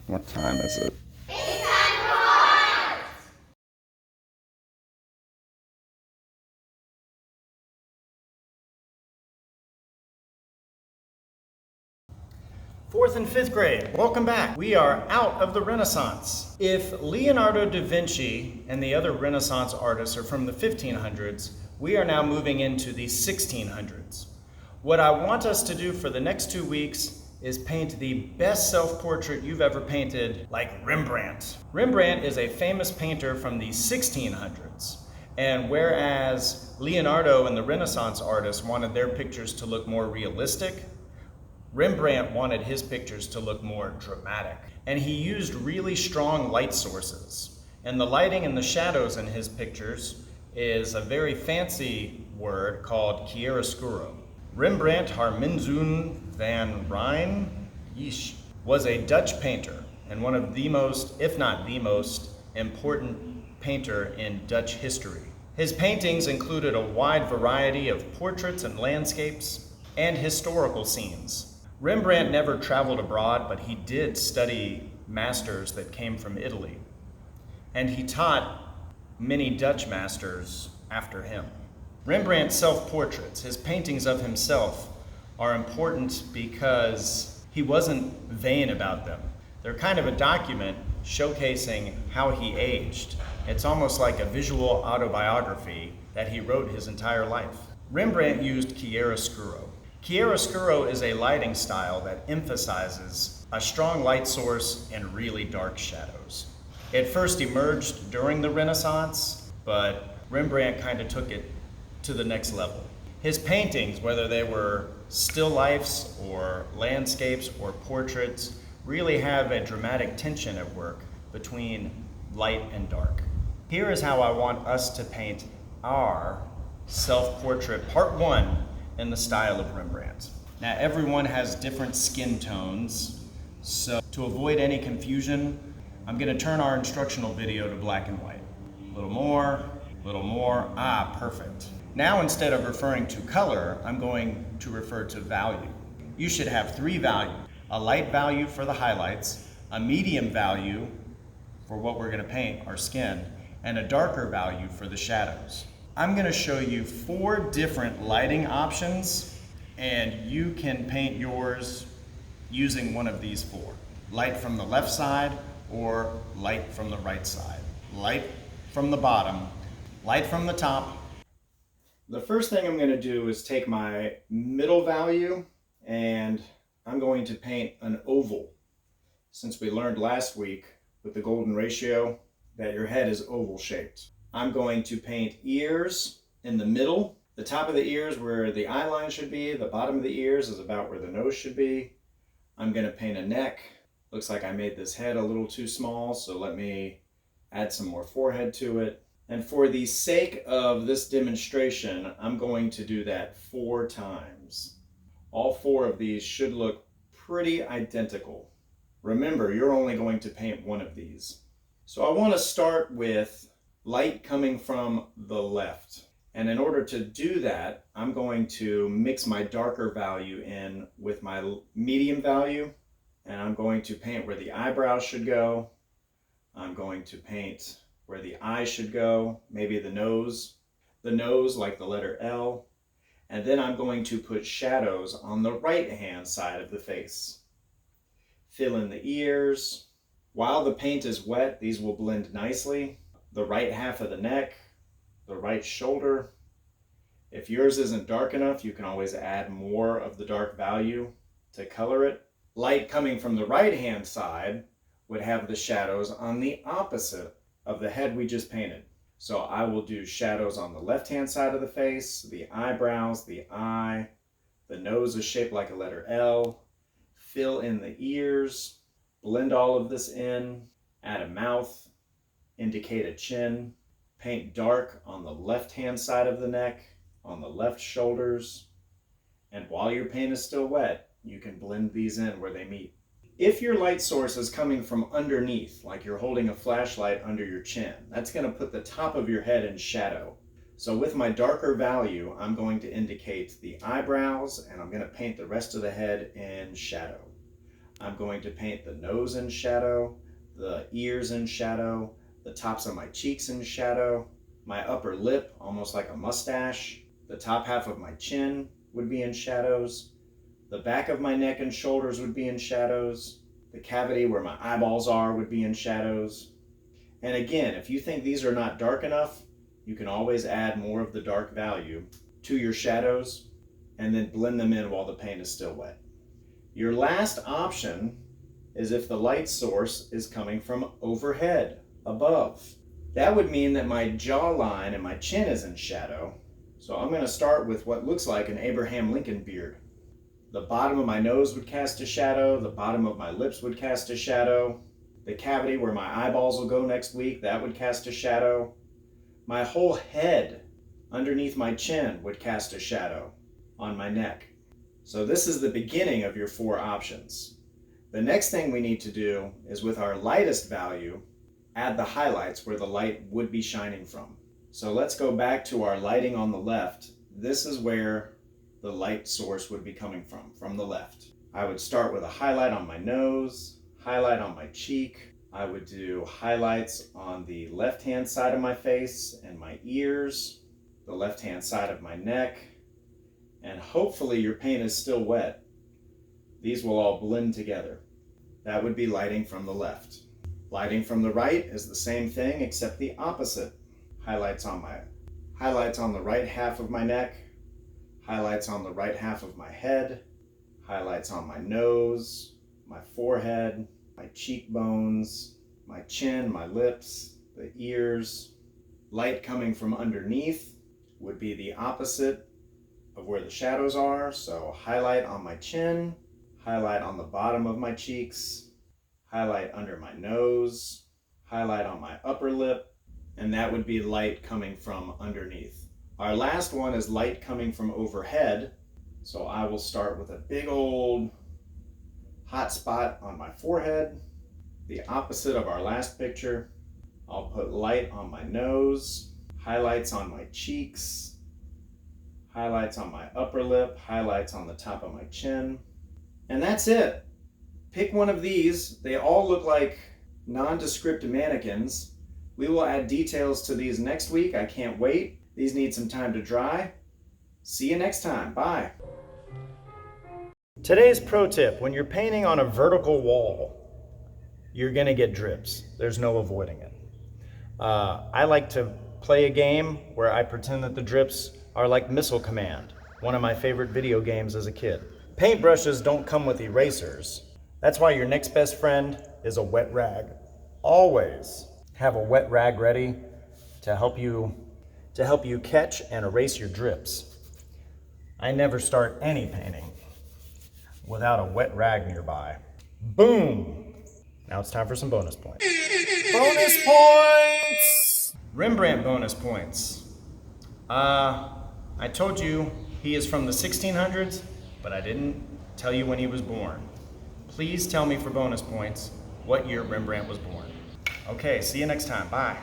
What time is it? It's time for art! Fourth and fifth grade, welcome back. We are out of the Renaissance. If Leonardo da Vinci and the other Renaissance artists are from the 1500s, we are now moving into the 1600s. What I want us to do for the next 2 weeks is paint the best self-portrait you've ever painted, like Rembrandt. Rembrandt is a famous painter from the 1600s. And whereas Leonardo and the Renaissance artists wanted their pictures to look more realistic, Rembrandt wanted his pictures to look more dramatic. And he used really strong light sources. And the lighting and the shadows in his pictures is a very fancy word called chiaroscuro. Rembrandt Harmenzoon van Rijn was a Dutch painter and one of the most, if not the most, important painter in Dutch history. His paintings included a wide variety of portraits and landscapes and historical scenes. Rembrandt never traveled abroad, but he did study masters that came from Italy. And he taught many Dutch masters after him. Rembrandt's self-portraits, his paintings of himself, are important because he wasn't vain about them. They're kind of a document showcasing how he aged. It's almost like a visual autobiography that he wrote his entire life. Rembrandt used chiaroscuro. Chiaroscuro is a lighting style that emphasizes a strong light source and really dark shadows. It first emerged during the Renaissance, but Rembrandt kind of took it to the next level. His paintings, whether they were still lifes or landscapes or portraits, really have a dramatic tension at work between light and dark. Here is how I want us to paint our self-portrait part 1 in the style of Rembrandt. Now everyone has different skin tones, so to avoid any confusion, I'm going to turn our instructional video to black and white. A little more, perfect. Now instead of referring to color, I'm going to refer to value. You should have 3 values: a light value for the highlights, a medium value for what we're going to paint, our skin, and a darker value for the shadows. I'm going to show you 4 different lighting options, and you can paint yours using one of these 4. Light from the left side or light from the right side. Light from the bottom, light from the top. The first thing I'm going to do is take my middle value and I'm going to paint an oval. Since we learned last week with the golden ratio that your head is oval shaped. I'm going to paint ears in the middle. The top of the ears where the eye line should be. The bottom of the ears is about where the nose should be. I'm going to paint a neck. Looks like I made this head a little too small, so let me add some more forehead to it. And for the sake of this demonstration, I'm going to do that 4 times. All 4 of these should look pretty identical. Remember, you're only going to paint one of these. So I want to start with light coming from the left. And in order to do that, I'm going to mix my darker value in with my medium value. And I'm going to paint where the eyebrows should go. I'm going to paint where the eyes should go, maybe the nose like the letter L. And then I'm going to put shadows on the right-hand side of the face. Fill in the ears. While the paint is wet, these will blend nicely. The right half of the neck, the right shoulder. If yours isn't dark enough, you can always add more of the dark value to color it. Light coming from the right-hand side would have the shadows on the opposite of the head we just painted. So I will do shadows on the left-hand side of the face, the eyebrows, the eye, the nose is shaped like a letter L. Fill in the ears, blend all of this in, add a mouth, indicate a chin, paint dark on the left-hand side of the neck, on the left shoulders, and while your paint is still wet, you can blend these in where they meet. If your light source is coming from underneath, like you're holding a flashlight under your chin, that's going to put the top of your head in shadow. So with my darker value, I'm going to indicate the eyebrows and I'm going to paint the rest of the head in shadow. I'm going to paint the nose in shadow, the ears in shadow, the tops of my cheeks in shadow, my upper lip almost like a mustache, the top half of my chin would be in shadows, the back of my neck and shoulders would be in shadows, the cavity where my eyeballs are would be in shadows. And again, if you think these are not dark enough, you can always add more of the dark value to your shadows and then blend them in while the paint is still wet. Your last option is if the light source is coming from overhead, above. That would mean that my jawline and my chin is in shadow. So I'm going to start with what looks like an Abraham Lincoln beard. The bottom of my nose would cast a shadow, the bottom of my lips would cast a shadow, the cavity where my eyeballs will go next week, that would cast a shadow. My whole head underneath my chin would cast a shadow on my neck. So this is the beginning of your 4 options. The next thing we need to do is with our lightest value, add the highlights where the light would be shining from. So let's go back to our lighting on the left. This is where the light source would be coming from the left. I would start with a highlight on my nose, highlight on my cheek. I would do highlights on the left-hand side of my face and my ears, the left-hand side of my neck, and hopefully your paint is still wet. These will all blend together. That would be lighting from the left. Lighting from the right is the same thing except the opposite. Highlights on the right half of my neck, highlights on the right half of my head, highlights on my nose, my forehead, my cheekbones, my chin, my lips, the ears. Light coming from underneath would be the opposite of where the shadows are. So highlight on my chin, highlight on the bottom of my cheeks, highlight under my nose, highlight on my upper lip, and that would be light coming from underneath. Our last one is light coming from overhead. So I will start with a big old hot spot on my forehead, the opposite of our last picture. I'll put light on my nose, highlights on my cheeks, highlights on my upper lip, highlights on the top of my chin, and that's it. Pick one of these. They all look like nondescript mannequins. We will add details to these next week. I can't wait. These need some time to dry. See you next time. Bye. Today's pro tip: when you're painting on a vertical wall, you're gonna get drips. There's no avoiding it. I like to play a game where I pretend that the drips are like Missile Command, one of my favorite video games as a kid. Paintbrushes don't come with erasers. That's why your next best friend is a wet rag. Always have a wet rag ready to help you catch and erase your drips. I never start any painting without a wet rag nearby. Boom! Now it's time for some bonus points. Bonus points! Rembrandt bonus points. I told you he is from the 1600s, but I didn't tell you when he was born. Please tell me for bonus points what year Rembrandt was born. Okay, see you next time. Bye.